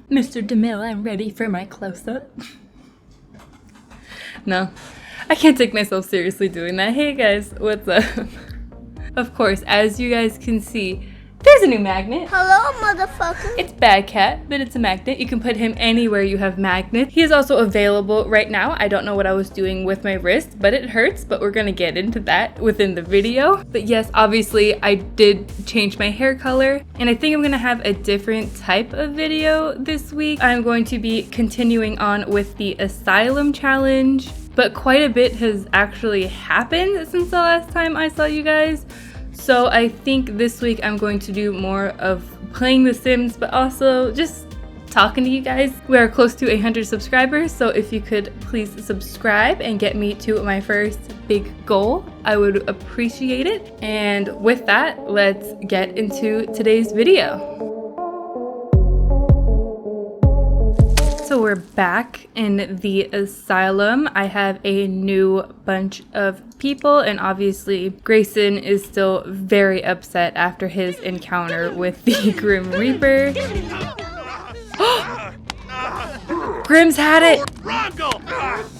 Mr. DeMille, I'm ready for my close-up. No, I can't take myself seriously doing that. Hey guys, what's up? Of course, as you guys can see, there's a new magnet. Hello, motherfucker. It's Bad Cat, but it's a magnet. You can put him anywhere you have magnets. He is also available right now. I don't know what I was doing with my wrist, but it hurts, but we're gonna get into that within the video. But yes, obviously I did change my hair color, and I think I'm gonna have a different type of video this week. I'm going to be continuing on with the Asylum challenge, but quite a bit has actually happened since the last time I saw you guys. So I think this week I'm going to do more of playing The Sims, but also just talking to you guys. We are close to 100 subscribers, so if you could please subscribe and get me to my first big goal, I would appreciate it. And with that, let's get into today's video. So we're back in the Asylum. I have a new bunch of people, and obviously Grayson is still very upset after his encounter with the Grim Reaper. Grim's had it!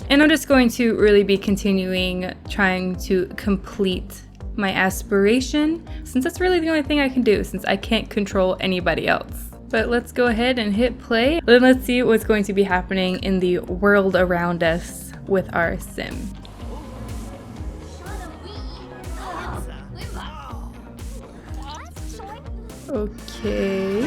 And I'm just going to really be continuing trying to complete my aspiration, since that's really the only thing I can do, since I can't control anybody else. But let's go ahead and hit play. Then let's see what's going to be happening in the world around us with our sim. Okay.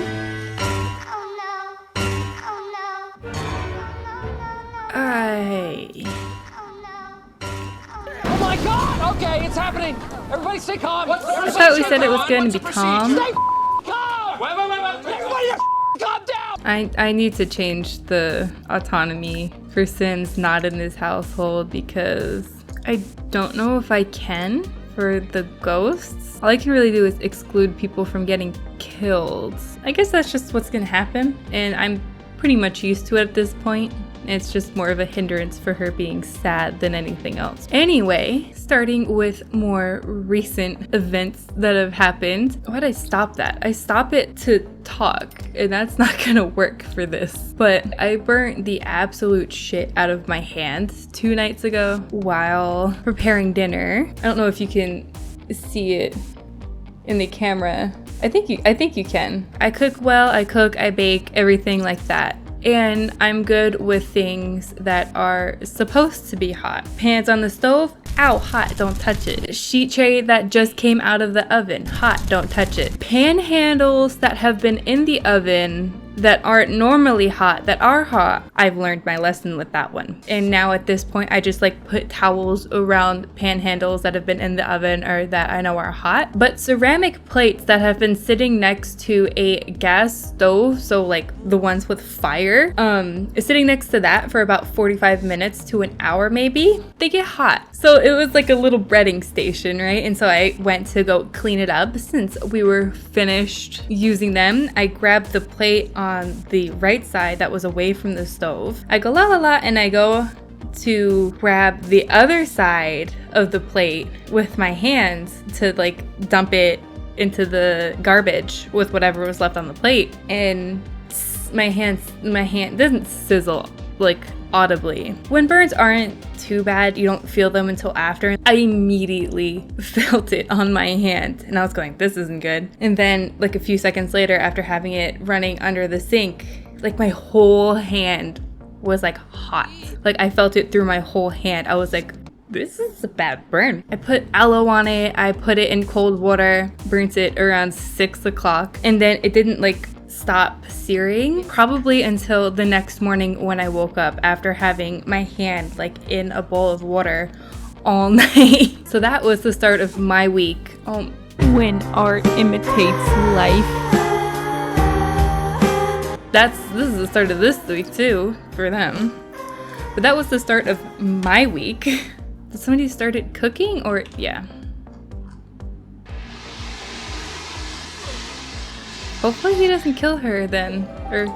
Oh my god! Okay, it's happening! Everybody stay calm! I thought we said it was going to be calm. Stay calm! Wait! Everybody calm down! I need to change the autonomy for Sims not in this household, because I don't know if I can for the ghosts. All I can really do is exclude people from getting killed. I guess that's just what's gonna happen, and I'm pretty much used to it at this point. It's just more of a hindrance for her being sad than anything else. Anyway, starting with more recent events that have happened. Why'd I stop that? I stop it to talk, and that's not gonna work for this. But I burnt the absolute shit out of my hand 2 nights ago while preparing dinner. I don't know if you can see it in the camera. I think you can. I cook well, I bake, everything like that. And I'm good with things that are supposed to be hot. Pans on the stove, ow, hot, don't touch it. Sheet tray that just came out of the oven, hot, don't touch it. Pan handles that have been in the oven that aren't normally hot, that are hot. I've learned my lesson with that one. And now at this point, I just like put towels around pan handles that have been in the oven or that I know are hot. But ceramic plates that have been sitting next to a gas stove, so like the ones with fire, sitting next to that for about 45 minutes to an hour maybe, they get hot. So it was like a little breading station, right? And so I went to go clean it up since we were finished using them. I grabbed the plate on the right side that was away from the stove. I go la la la, and I go to grab the other side of the plate with my hands to like dump it into the garbage with whatever was left on the plate, and my hand doesn't sizzle like audibly. When burns aren't too bad, you don't feel them until after. I immediately felt it on my hand, and I was going, this isn't good. And then like a few seconds later, after having it running under the sink, like my whole hand was like hot. Like I felt it through my whole hand. I was like, this is a bad burn. I put aloe on it. I put it in cold water, burnt it around 6 o'clock, and then it didn't like stop searing probably until the next morning when I woke up after having my hand like in a bowl of water all night. So that was the start of my week. When art imitates life. This is the start of this week too for them. But that was the start of my week. Did somebody started cooking or yeah. Hopefully he doesn't kill her then. Or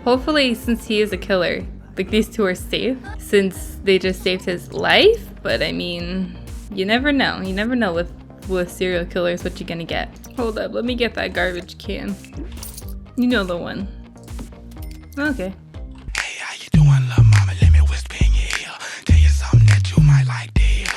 hopefully, since he is a killer, like these two are safe since they just saved his life. But I mean, you never know. You never know with serial killers what you're gonna get. Hold up, let me get that garbage can. You know the one. Okay. Hey, how you doing, little mama? Let me whisper in your ear. Tell you something that you might like to hear.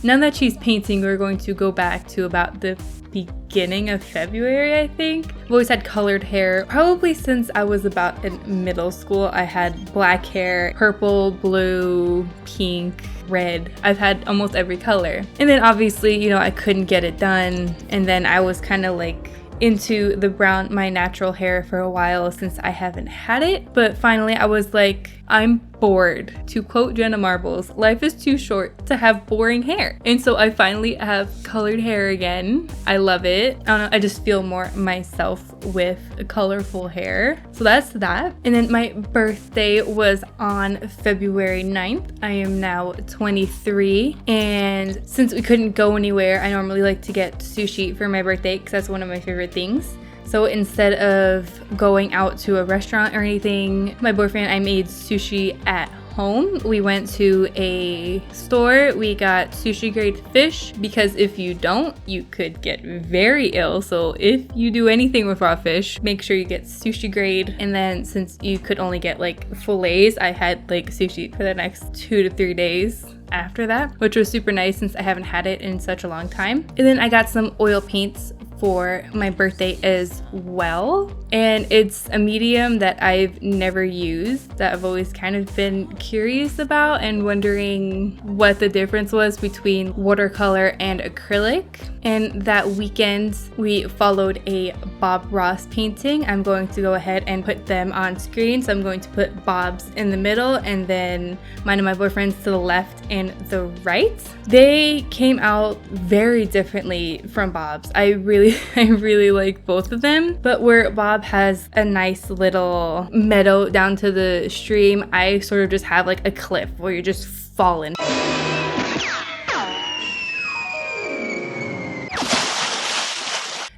Now that she's painting, we're going to go back to about the beginning of February, I think. I've always had colored hair. Probably since I was about in middle school, I had black hair, purple, blue, pink, red. I've had almost every color. And then obviously, you know, I couldn't get it done. And then I was kind of like into the brown, my natural hair for a while since I haven't had it. But finally I was like, I'm bored. To quote Jenna Marbles, life is too short to have boring hair. And so I finally have colored hair again. I love it. I don't know, I just feel more myself with colorful hair. So that's that. And then my birthday was on February 9th. I am now 23. And since we couldn't go anywhere, I normally like to get sushi for my birthday because that's one of my favorite things. So instead of going out to a restaurant or anything, my boyfriend and I made sushi at home. We went to a store. We got sushi grade fish because if you don't, you could get very ill. So if you do anything with raw fish, make sure you get sushi grade. And then since you could only get like fillets, I had like sushi for the next 2 to 3 days after that, which was super nice since I haven't had it in such a long time. And then I got some oil paints for my birthday as well, and it's a medium that I've never used, that I've always kind of been curious about and wondering what the difference was between watercolor and acrylic. And that weekend we followed a Bob Ross painting. I'm going to go ahead and put them on screen. So I'm going to put Bob's in the middle and then mine and my boyfriend's to the left and the right. They came out very differently from Bob's. I really like both of them, but where Bob has a nice little meadow down to the stream, I sort of just have like a cliff where you're just falling.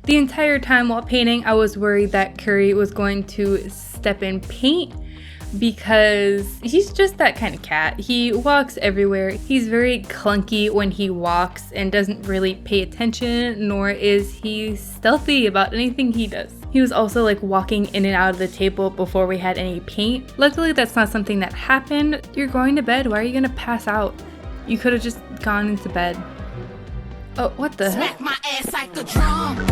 The entire time while painting, I was worried that Curry was going to step in paint because he's just that kind of cat. He walks everywhere. He's very clunky when he walks and doesn't really pay attention, nor is he stealthy about anything he does. He was also like walking in and out of the table before we had any paint. Luckily, that's not something that happened. You're going to bed. Why are you gonna pass out? You could have just gone into bed. Oh, what the heck? Smack my ass like a drum.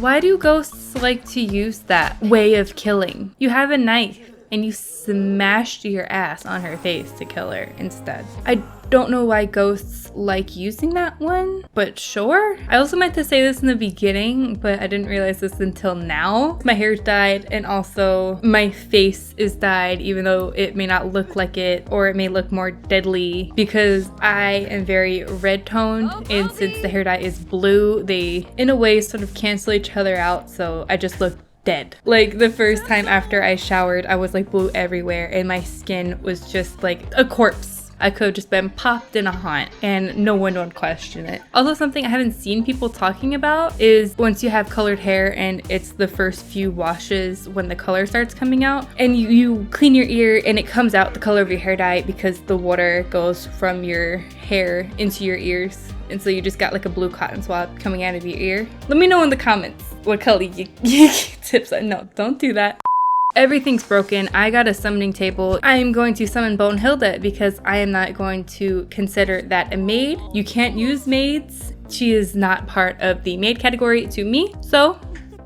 Why do ghosts like to use that way of killing? You have a knife and you smashed your ass on her face to kill her instead. I don't know why ghosts like using that one, but sure. I also meant to say this in the beginning, but I didn't realize this until now. My hair's dyed and also my face is dyed, even though it may not look like it or it may look more deadly because I am very red toned, and since the hair dye is blue, they in a way sort of cancel each other out, so I just look dead. Like the first time after I showered, I was like blue everywhere and my skin was just like a corpse. I could have just been popped in a haunt and no one would question it. Also, something I haven't seen people talking about is once you have colored hair and it's the first few washes when the color starts coming out and you clean your ear and it comes out the color of your hair dye because the water goes from your hair into your ears. And so you just got like a blue cotton swab coming out of your ear. Let me know in the comments what color you tips are. No, don't do that. Everything's broken. I got a summoning table. I am going to summon Bonehilda because I am not going to consider that a maid. You can't use maids. She is not part of the maid category to me. So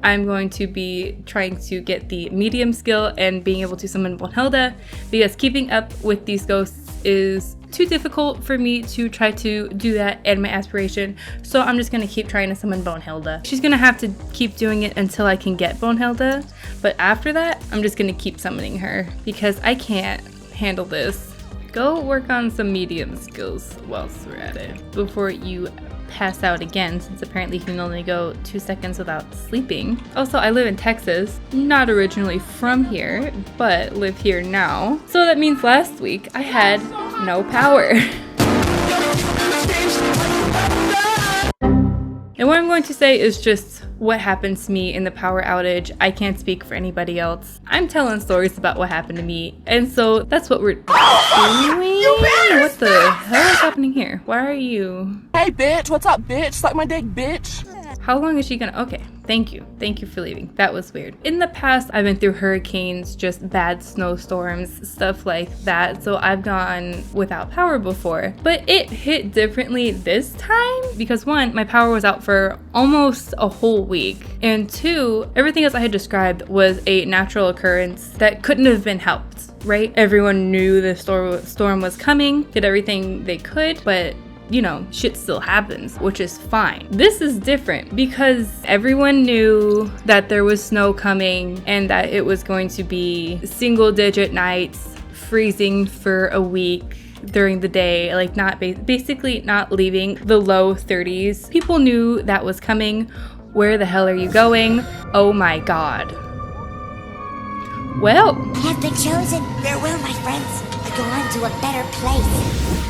I'm going to be trying to get the medium skill and being able to summon Bonehilda because keeping up with these ghosts is too difficult for me to try to do that and my aspiration. So I'm just gonna keep trying to summon Bonehilda. She's gonna have to keep doing it until I can get Bonehilda. But after that, I'm just gonna keep summoning her because I can't handle this. Go work on some medium skills whilst we're at it before you pass out again, since apparently you can only go 2 seconds without sleeping. Also, I live in Texas, not originally from here, but live here now. So that means last week I had no power. And what I'm going to say is just what happened to me in the power outage. I can't speak for anybody else. I'm telling stories about what happened to me, and so that's what we're doing. What the hell is happening here? Why are you? Hey bitch, what's up bitch? Suck my dick bitch. How long is she gonna? Okay. Thank you. Thank you for leaving. That was weird. In the past, I've been through hurricanes, just bad snowstorms, stuff like that. So I've gone without power before. But it hit differently this time because one, my power was out for almost a whole week. And two, everything else I had described was a natural occurrence that couldn't have been helped, right? Everyone knew the storm was coming, did everything they could, but you know, shit still happens, which is fine. This is different because everyone knew that there was snow coming and that it was going to be single-digit nights, freezing for a week during the day, like basically not leaving the low 30s. People knew that was coming. Where the hell are you going? Oh my God. Well, I have been chosen. Farewell, my friends. I go on to a better place.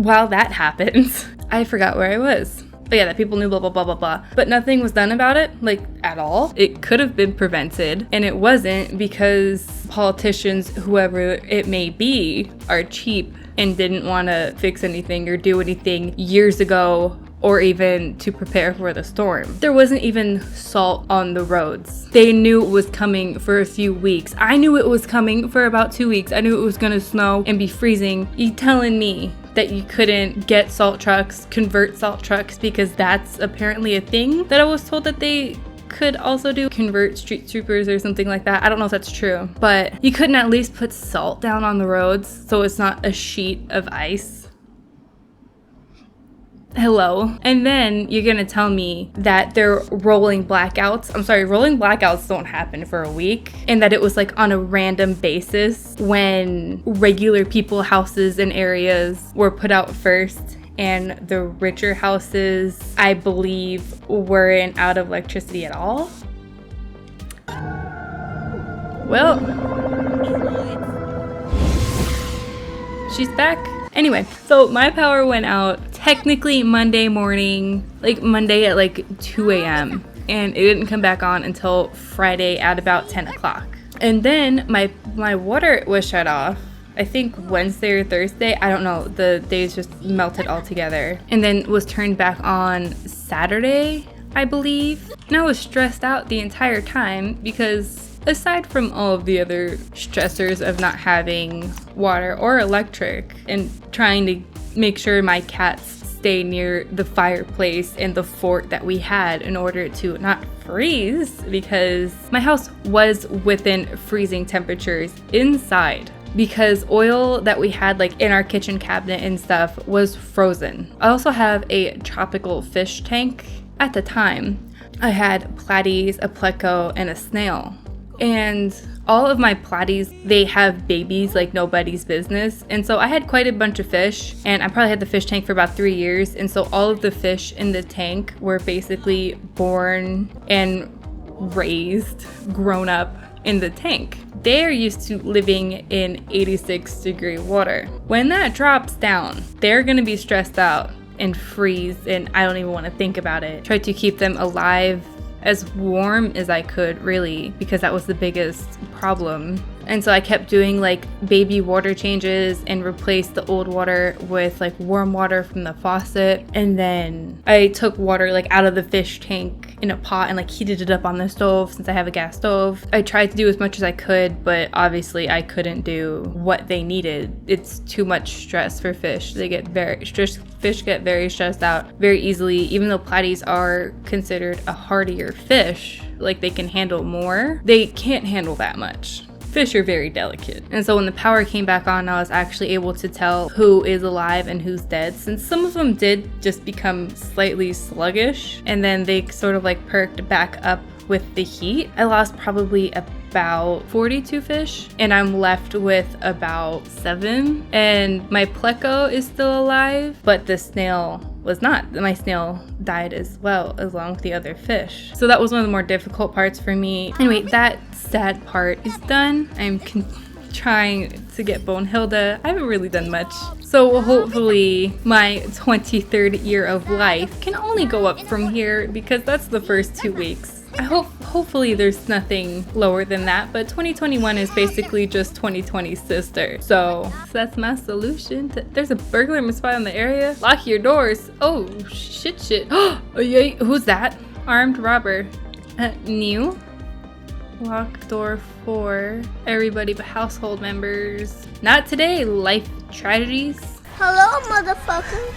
while that happens, I forgot where I was. But yeah, that people knew blah, blah, blah, blah, blah. But nothing was done about it, like at all. It could have been prevented, and it wasn't because politicians, whoever it may be, are cheap and didn't want to fix anything or do anything years ago or even to prepare for the storm. There wasn't even salt on the roads. They knew it was coming for a few weeks. I knew it was coming for about 2 weeks. I knew it was gonna snow and be freezing. You telling me that you couldn't get salt trucks, convert salt trucks, because that's apparently a thing that I was told that they could also do, convert street troopers or something like that. I don't know if that's true, but you couldn't at least put salt down on the roads so it's not a sheet of ice. Hello. And then you're gonna tell me that they're rolling blackouts. I'm sorry, rolling blackouts don't happen for a week, and that it was like on a random basis when regular people, houses and areas were put out first, and the richer houses, I believe, weren't out of electricity at all. Well, she's back. Anyway, so my power went out technically Monday morning, like Monday at like 2 a.m. and it didn't come back on until Friday at about 10 o'clock. And then my water was shut off, I think Wednesday or Thursday, I don't know, the days just melted all together. And then was turned back on Saturday, I believe. And I was stressed out the entire time because aside from all of the other stressors of not having water or electric and trying to make sure my cats stay near the fireplace and the fort that we had in order to not freeze, because my house was within freezing temperatures inside because oil that we had like in our kitchen cabinet and stuff was frozen. I also have a tropical fish tank. At the time, I had platies, a pleco, and a snail. And all of my platies, they have babies like nobody's business. And so I had quite a bunch of fish, and I probably had the fish tank for about 3 years. And so all of the fish in the tank were basically born and raised, grown up in the tank. They're used to living in 86-degree water. When that drops down, they're gonna be stressed out and freeze, and I don't even want to think about it. Tried to keep them alive as warm as I could, really, because that was the biggest problem. And so I kept doing like baby water changes and replaced the old water with like warm water from the faucet. And then I took water like out of the fish tank in a pot and like heated it up on the stove since I have a gas stove. I tried to do as much as I could, but obviously I couldn't do what they needed. It's too much stress for fish. They get very stressed. Fish get very stressed out very easily, even though platies are considered a hardier fish. Like they can handle more. They can't handle that much. Fish are very delicate. And so when the power came back on, I was actually able to tell who is alive and who's dead, since some of them did just become slightly sluggish and then they sort of like perked back up with the heat. I lost probably about 42 fish and I'm left with about 7. And my pleco is still alive, but the snail was not. My snail died as well, along with the other fish. So that was one of the more difficult parts for me. Anyway, that sad part is done. I'm trying to get Bonehilda. I haven't really done much. So hopefully my 23rd year of life can only go up from here, because that's the first 2 weeks. I hopefully there's nothing lower than that, but 2021 is basically just 2020's sister. So that's my solution. There's a burglar spot in the area. Lock your doors. Oh, shit. Oh, yeah. Who's that? Armed robber. New. Lock door for everybody but household members. Not today, life tragedies. Hello, motherfucker.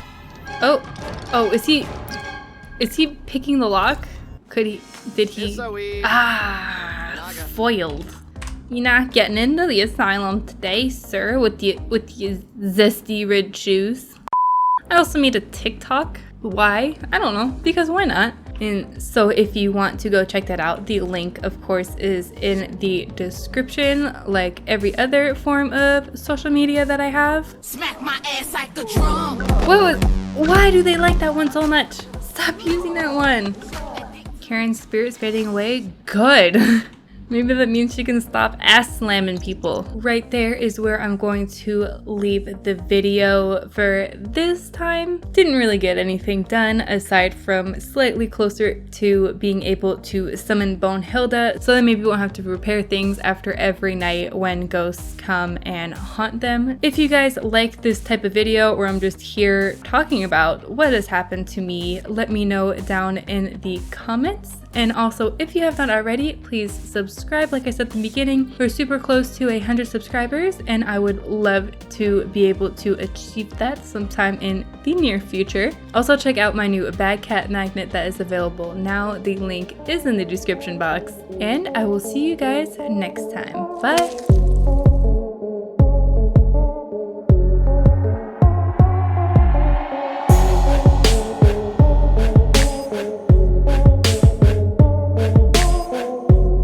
Oh, is he picking the lock? Did he? Foiled. You're not getting into the asylum today, sir, with your zesty red shoes. I also made a TikTok. Why? I don't know, because why not? And so if you want to go check that out, the link of course is in the description, like every other form of social media that I have. Smack my ass like a drum. Why do they like that one so much? Stop using that one. Karen's spirit's fading away? Good. Maybe that means she can stop ass slamming people. Right there is where I'm going to leave the video for this time. Didn't really get anything done aside from slightly closer to being able to summon Bonehilda, so that maybe we won't have to repair things after every night when ghosts come and haunt them. If you guys like this type of video where I'm just here talking about what has happened to me, let me know down in the comments. And also, if you have not already, please subscribe. Like I said at the beginning, we're super close to 100 subscribers, and I would love to be able to achieve that sometime in the near future. Also, check out my new bag cat magnet that is available now. The link is in the description box, and I will see you guys next time. Bye!